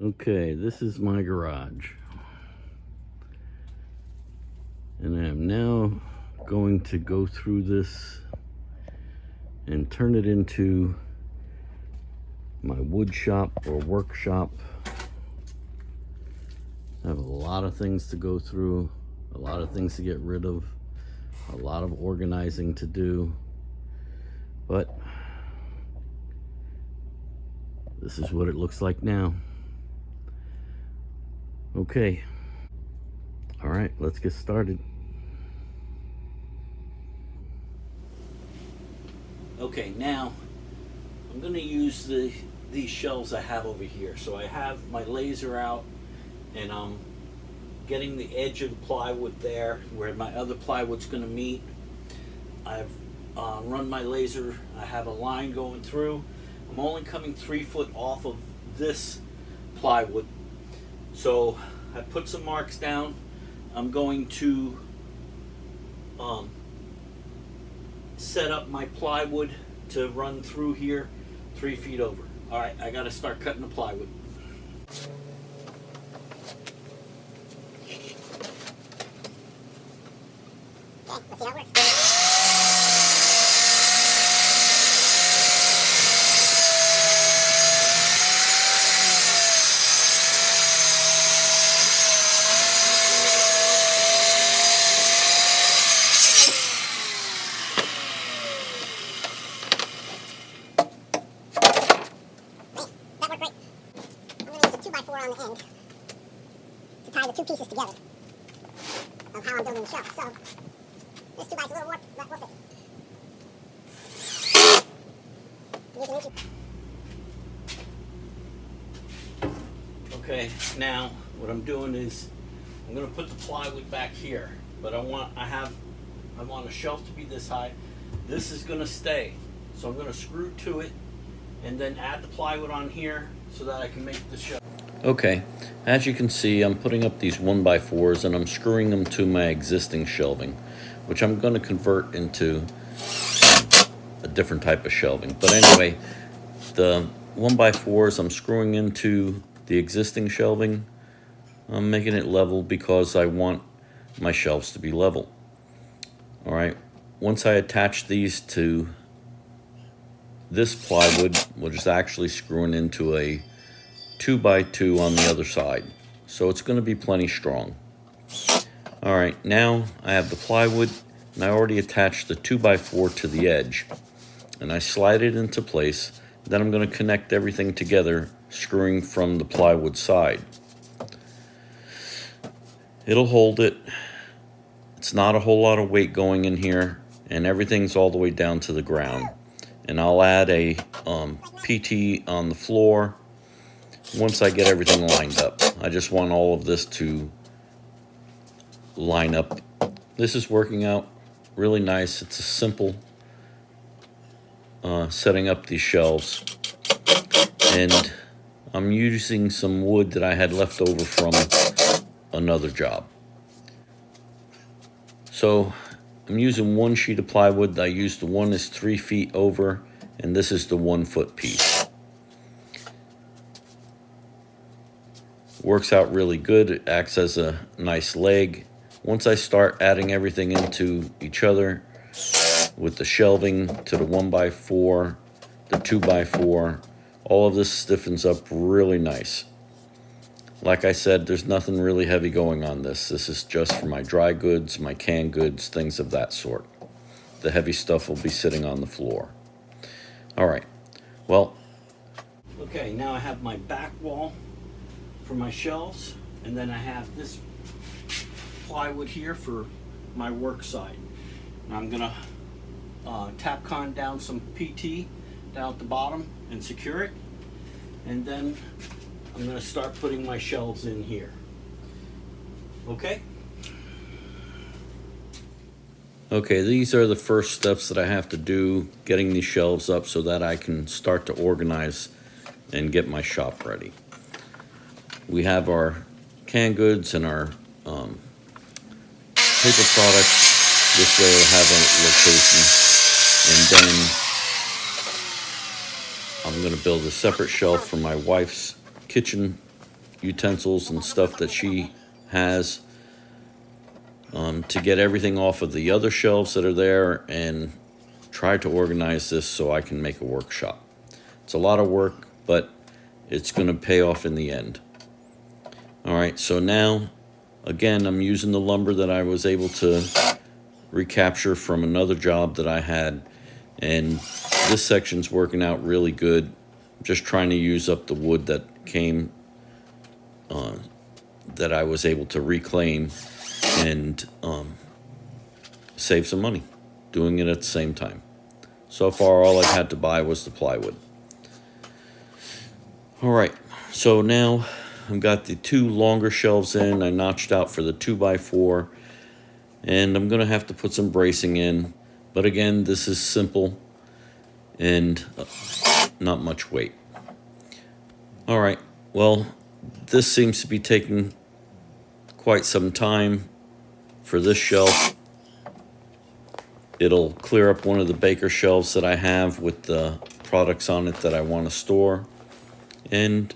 Okay, this is my garage. And I am now going to go through this and turn it into my wood shop or workshop. I have a lot of things to go through, a lot of things to get rid of, a lot of organizing to do, but this is what it looks like now. Okay. All right, let's get started. Okay, now I'm going to use these shelves I have over here. So I have my laser out and I'm getting the edge of the plywood there where my other plywood's going to meet. I've run my laser. I have a line going through. I'm only coming 3 foot off of this plywood. So I put some marks down. I'm going to set up my plywood to run through here 3 feet over. All right, I got to start cutting the plywood. Okay, let's see how it works. On the end to tie the two pieces together of how I'm building the shelf. So this 2x a little more fit. Okay, now what I'm doing is I'm going to put the plywood back here, but I want a shelf to be this high. This is going to stay, so I'm going to screw to it and then add the plywood on here so that I can make the shelf. Okay, as you can see, I'm putting up these 1x4s and I'm screwing them to my existing shelving, which I'm going to convert into a different type of shelving. But anyway, the 1x4s I'm screwing into the existing shelving. I'm making it level because I want my shelves to be level. All right, once I attach these to this plywood, which is actually screwing into a 2x2 on the other side, so it's going to be plenty strong. All right, now I have the plywood and I already attached the 2x4 to the edge and I slide it into place. Then I'm going to connect everything together, screwing from the plywood side. It'll hold it. It's not a whole lot of weight going in here and everything's all the way down to the ground. And I'll add a PT on the floor once I get everything lined up. I just want all of this to line up. This is working out really nice. It's a simple setting up these shelves. And I'm using some wood that I had left over from another job. So I'm using one sheet of plywood. I used the one that's 3 feet over, and this is the 1 foot piece. Works out really good. It acts as a nice leg. Once I start adding everything into each other with the shelving to the 1x4, the 2x4, all of this stiffens up really nice. Like I said, there's nothing really heavy going on this. This is just for my dry goods, my canned goods, things of that sort. The heavy stuff will be sitting on the floor. All right, well. Okay, now I have my back wall for my shelves, and then I have this plywood here for my work side. And I'm gonna Tapcon down some PT down at the bottom and secure it, and then I'm gonna start putting my shelves in here. Okay? Okay, these are the first steps that I have to do, getting these shelves up so that I can start to organize and get my shop ready. We have our canned goods and our paper products. This way it'll have a location. And then I'm going to build a separate shelf for my wife's kitchen utensils and stuff that she has to get everything off of the other shelves that are there and try to organize this so I can make a workshop. It's a lot of work, but it's going to pay off in the end. All right, so now, again, I'm using the lumber that I was able to recapture from another job that I had, and this section's working out really good. Just trying to use up the wood that came that I was able to reclaim and save some money doing it at the same time. So far, all I've had to buy was the plywood. All right, so now I've got the two longer shelves in. I notched out for the 2x4, and I'm gonna have to put some bracing in. But again, this is simple and not much weight. All right, well, this seems to be taking quite some time for this shelf. It'll clear up one of the baker shelves that I have with the products on it that I want to store, and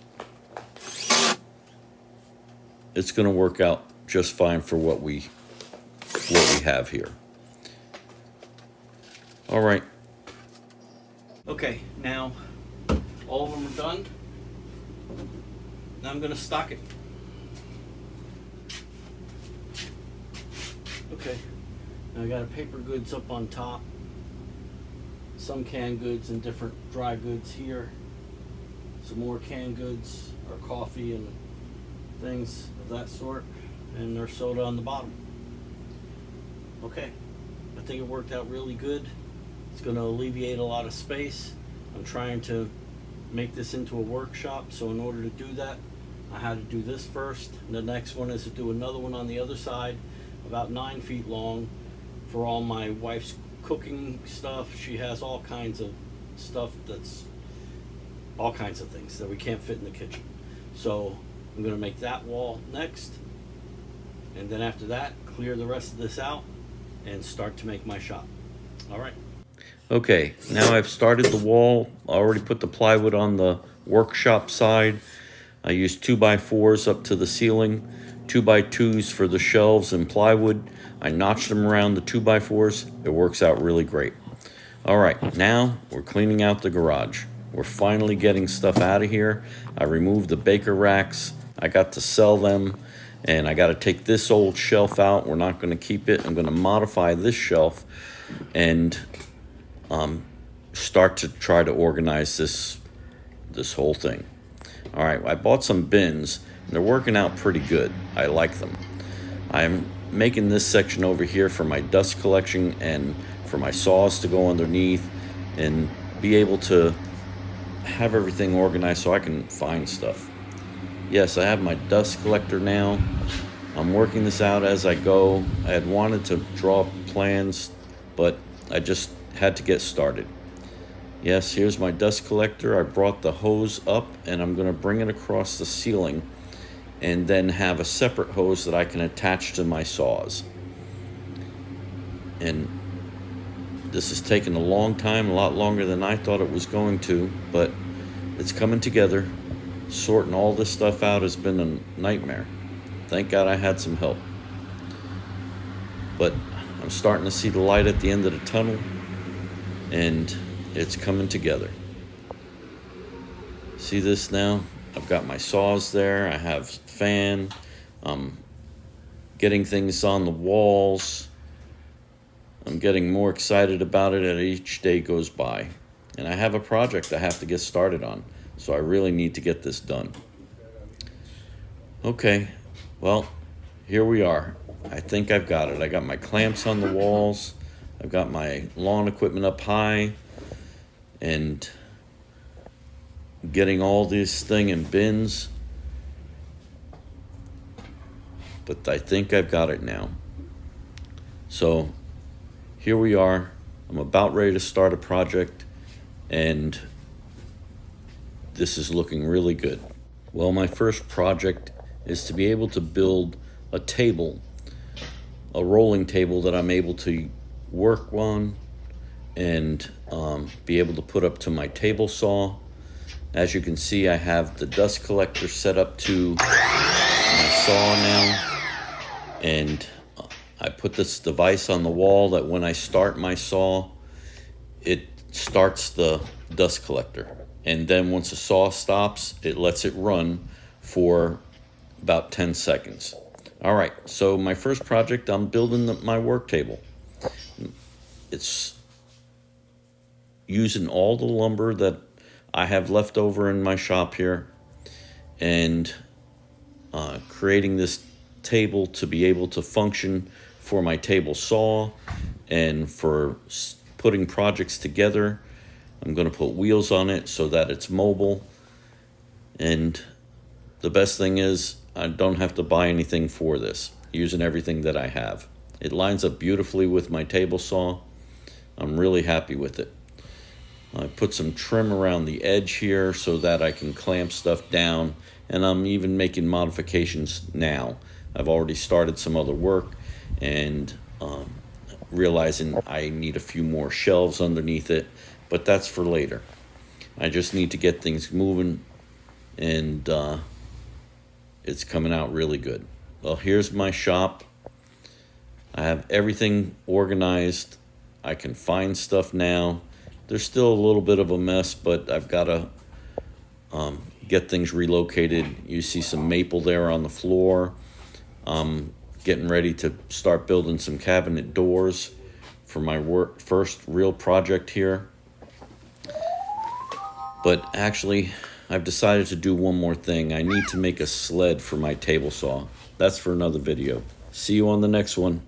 it's going to work out just fine for what we have here. All right. Okay, now all of them are done. Now I'm gonna stock it. Okay, now I got a paper goods up on top, some canned goods and different dry goods here, some more canned goods or coffee and things of that sort, and there's soda on the bottom. Okay, I think it worked out really good. It's going to alleviate a lot of space. I'm trying to make this into a workshop, so in order to do that, I had to do this first. And the next one is to do another one on the other side, about 9 feet long, for all my wife's cooking stuff. She has all kinds of stuff that's all kinds of things that we can't fit in the kitchen. So I'm going to make that wall next, and then after that, clear the rest of this out and start to make my shop. All right. Okay, now I've started the wall. I already put the plywood on the workshop side. I used 2x4s up to the ceiling, 2x2s for the shelves and plywood. I notched them around the 2x4s. It works out really great. All right, now we're cleaning out the garage. We're finally getting stuff out of here. I removed the baker racks. I got to sell them, and I got to take this old shelf out. We're not going to keep it. I'm going to modify this shelf and start to try to organize this whole thing. All right, I bought some bins, and they're working out pretty good. I like them. I'm making this section over here for my dust collection and for my saws to go underneath and be able to have everything organized so I can find stuff. Yes, I have my dust collector now. I'm working this out as I go. I had wanted to draw plans, but I just had to get started. Yes, here's my dust collector. I brought the hose up, and I'm going to bring it across the ceiling and then have a separate hose that I can attach to my saws. And this has taken a long time, a lot longer than I thought it was going to, but it's coming together. Sorting all this stuff out has been a nightmare. Thank God I had some help. But I'm starting to see the light at the end of the tunnel, and it's coming together. See this now? I've got my saws there. I have fan. I'm getting things on the walls. I'm getting more excited about it as each day goes by. And I have a project I have to get started on, so I really need to get this done. Okay, well, here we are. I think I've got it. I got my clamps on the walls. I've got my lawn equipment up high, and getting all this thing in bins. But I think I've got it now. So here we are. I'm about ready to start a project, and this is looking really good. Well, my first project is to be able to build a table, a rolling table that I'm able to work on and be able to put up to my table saw As you can see, I have the dust collector set up to my saw now, and I put this device on the wall that when I start my saw, it starts the dust collector, and then once the saw stops, it lets it run for about 10 seconds. All right, so my first project, I'm building my work table. It's using all the lumber that I have left over in my shop here, and creating this table to be able to function for my table saw and for putting projects together. I'm going to put wheels on it so that it's mobile, and the best thing is I don't have to buy anything for this, using everything that I have. It lines up beautifully with my table saw. I'm really happy with it. I put some trim around the edge here so that I can clamp stuff down, and I'm even making modifications now. I've already started some other work, and realizing I need a few more shelves underneath it, but that's for later. I just need to get things moving, and it's coming out really good. Well, here's my shop. I have everything organized. I can find stuff now. There's still a little bit of a mess, but I've got to get things relocated. You see some maple there on the floor. Getting ready to start building some cabinet doors for my first real project here. But actually, I've decided to do one more thing. I need to make a sled for my table saw. That's for another video. See you on the next one.